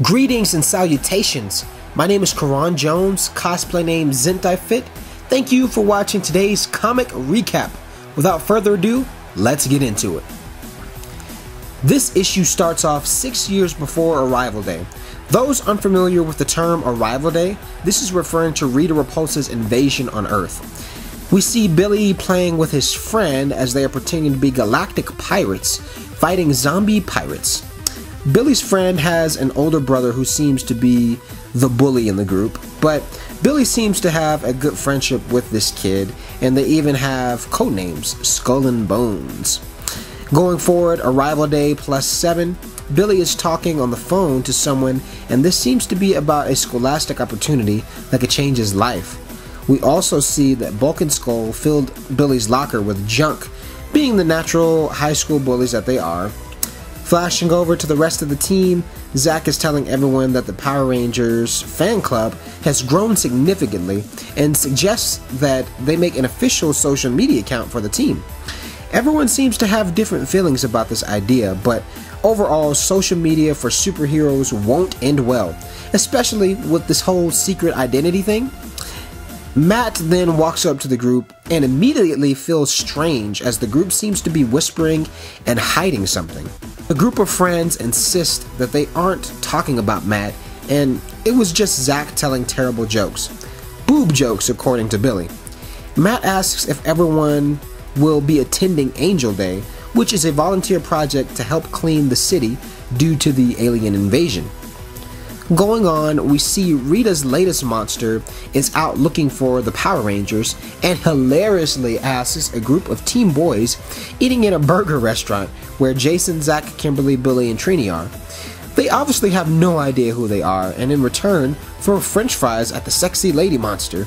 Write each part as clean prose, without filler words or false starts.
Greetings and salutations. My name is Karan Jones, cosplay name ZentaiFit. Thank you for watching today's comic recap. Without further ado, let's get into it. This issue starts off 6 years before Arrival Day. Those unfamiliar with the term Arrival Day, this is referring to Rita Repulsa's invasion on Earth. We see Billy playing with his friend as they are pretending to be galactic pirates, fighting zombie pirates. Billy's friend has an older brother who seems to be the bully in the group, but Billy seems to have a good friendship with this kid, and they even have code names, Skull and Bones. Going forward, Arrival Day +7, Billy is talking on the phone to someone, and this seems to be about a scholastic opportunity that could change his life. We also see that Bulk and Skull filled Billy's locker with junk, being the natural high school bullies that they are. Flashing over to the rest of the team, Zach is telling everyone that the Power Rangers fan club has grown significantly and suggests that they make an official social media account for the team. Everyone seems to have different feelings about this idea, but overall, social media for superheroes won't end well, especially with this whole secret identity thing. Matt then walks up to the group and immediately feels strange as the group seems to be whispering and hiding something. A group of friends insist that they aren't talking about Matt, and it was just Zach telling terrible jokes. Boob jokes, according to Billy. Matt asks if everyone will be attending Angel Day, which is a volunteer project to help clean the city due to the alien invasion. Going on, we see Rita's latest monster is out looking for the Power Rangers and hilariously asks a group of teen boys eating in a burger restaurant where Jason, Zach, Kimberly, Billy, and Trini are. They obviously have no idea who they are, and in return throw french fries at the sexy lady monster.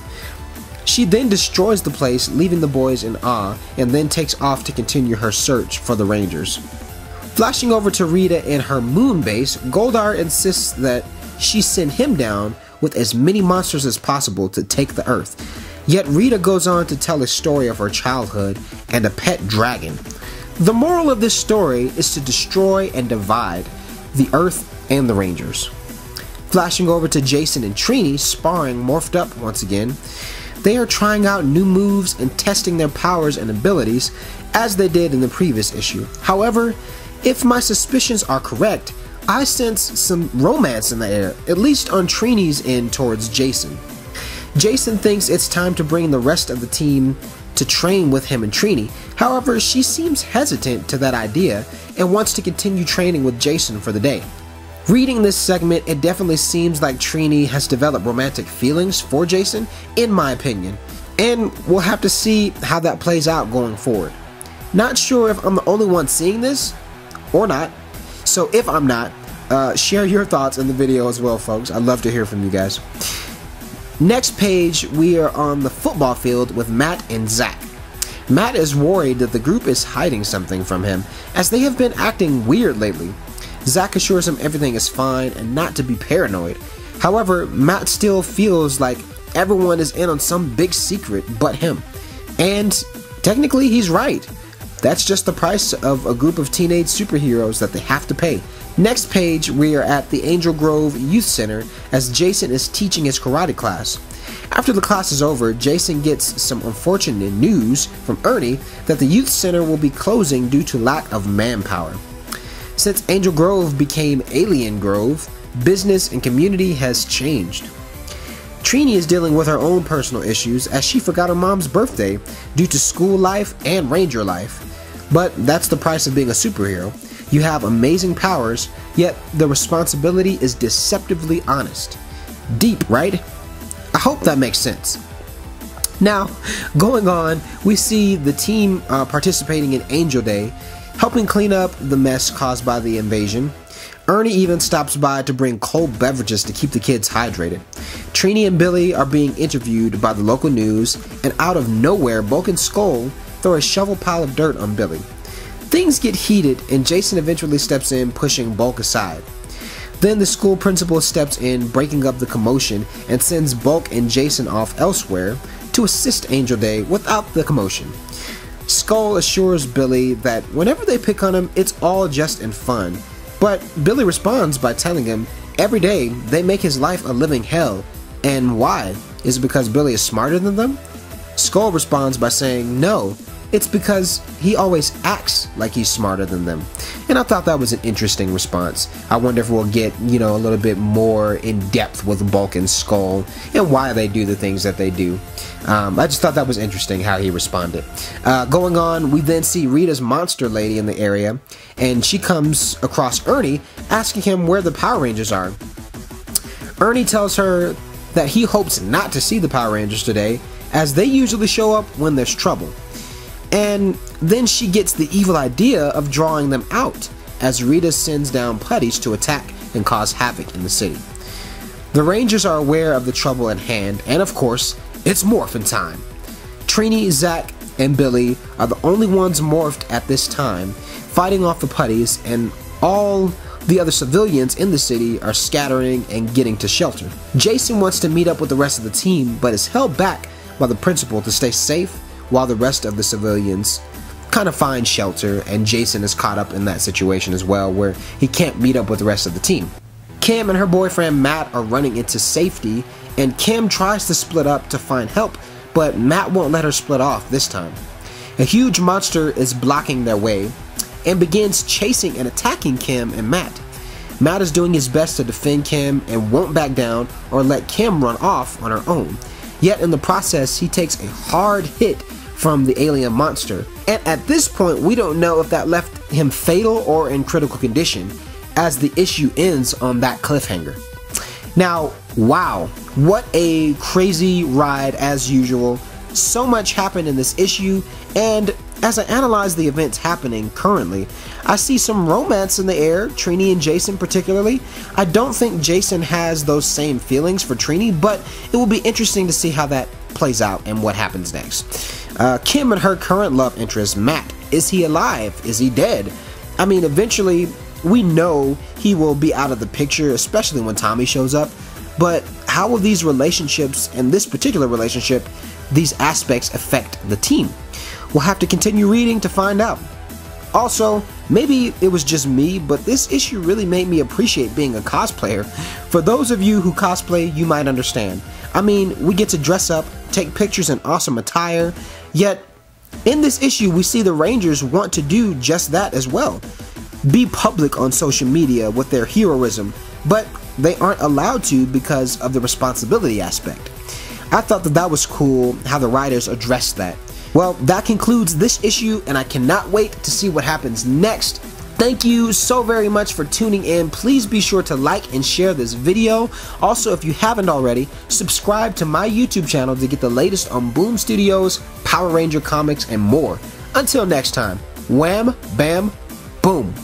She then destroys the place, leaving the boys in awe, and then takes off to continue her search for the Rangers. Flashing over to Rita in her moon base, Goldar insists that she sent him down with as many monsters as possible to take the Earth. Yet Rita goes on to tell a story of her childhood and a pet dragon. The moral of this story is to destroy and divide the Earth and the Rangers. Flashing over to Jason and Trini sparring morphed up once again. They are trying out new moves and testing their powers and abilities as they did in the previous issue. However, if my suspicions are correct, I sense some romance in the air, at least on Trini's end towards Jason. Jason thinks it's time to bring the rest of the team to train with him and Trini. However, she seems hesitant to that idea and wants to continue training with Jason for the day. Reading this segment, it definitely seems like Trini has developed romantic feelings for Jason, in my opinion, and we'll have to see how that plays out going forward. Not sure if I'm the only one seeing this or not. So if I'm not, share your thoughts in the video as well, folks. I'd love to hear from you guys. Next page, we are on the football field with Matt and Zach. Matt is worried that the group is hiding something from him, as they have been acting weird lately. Zach assures him everything is fine and not to be paranoid. However, Matt still feels like everyone is in on some big secret but him. And technically, he's right. That's just the price of a group of teenage superheroes that they have to pay. Next page, we are at the Angel Grove Youth Center as Jason is teaching his karate class. After the class is over, Jason gets some unfortunate news from Ernie that the youth center will be closing due to lack of manpower. Since Angel Grove became Alien Grove, business and community has changed. Trini is dealing with her own personal issues as she forgot her mom's birthday due to school life and ranger life. But that's the price of being a superhero. You have amazing powers, yet the responsibility is deceptively honest. Deep, right? I hope that makes sense. Now, going on, we see the team participating in Angel Day, helping clean up the mess caused by the invasion. Ernie even stops by to bring cold beverages to keep the kids hydrated. Trini and Billy are being interviewed by the local news, and out of nowhere, Bulk and Skull throw a shovel pile of dirt on Billy. Things get heated, and Jason eventually steps in, pushing Bulk aside. Then the school principal steps in, breaking up the commotion, and sends Bulk and Jason off elsewhere to assist Angel Day without the commotion. Skull assures Billy that whenever they pick on him, it's all just in fun, but Billy responds by telling him Every day, they make his life a living hell. And why? Is it because Billy is smarter than them? Skull responds by saying, no, it's because he always acts like he's smarter than them. And I thought that was an interesting response. I wonder if we'll get, a little bit more in depth with Bulk and Skull and why they do the things that they do. I just thought that was interesting how he responded. Going on, we then see Rita's monster lady in the area, and she comes across Ernie asking him where the Power Rangers are. Ernie tells her that he hopes not to see the Power Rangers today, as they usually show up when there's trouble. And then she gets the evil idea of drawing them out, as Rita sends down putties to attack and cause havoc in the city. The Rangers are aware of the trouble at hand, and of course, it's morphin' time. Trini, Zach, and Billy are the only ones morphed at this time, fighting off the putties, and all the other civilians in the city are scattering and getting to shelter. Jason wants to meet up with the rest of the team, but is held back by the principal to stay safe while the rest of the civilians kind of find shelter, and Jason is caught up in that situation as well, where he can't meet up with the rest of the team. Kim and her boyfriend Matt are running into safety, and Kim tries to split up to find help, but Matt won't let her split off this time. A huge monster is blocking their way and begins chasing and attacking Kim and Matt. Matt is doing his best to defend Kim and won't back down or let Kim run off on her own. Yet in the process, he takes a hard hit from the alien monster, and at this point we don't know if that left him fatal or in critical condition, as the issue ends on that cliffhanger. Now, wow, what a crazy ride as usual. So much happened in this issue, and as I analyze the events happening currently, I see some romance in the air, Trini and Jason particularly. I don't think Jason has those same feelings for Trini, but it will be interesting to see how that plays out and what happens next. Kim and her current love interest, Matt, is he alive? Is he dead? I mean, eventually, we know he will be out of the picture, especially when Tommy shows up, but how will these relationships, and this particular relationship, these aspects affect the team? We'll have to continue reading to find out. Also, maybe it was just me, but this issue really made me appreciate being a cosplayer. For those of you who cosplay, you might understand. I mean, we get to dress up, take pictures in awesome attire, yet in this issue we see the Rangers want to do just that as well. Be public on social media with their heroism, but they aren't allowed to because of the responsibility aspect. I thought that was cool how the writers addressed that. Well, that concludes this issue, and I cannot wait to see what happens next. Thank you so very much for tuning in. Please be sure to like and share this video. Also, if you haven't already, subscribe to my YouTube channel to get the latest on Boom Studios, Power Ranger comics, and more. Until next time, wham, bam, boom.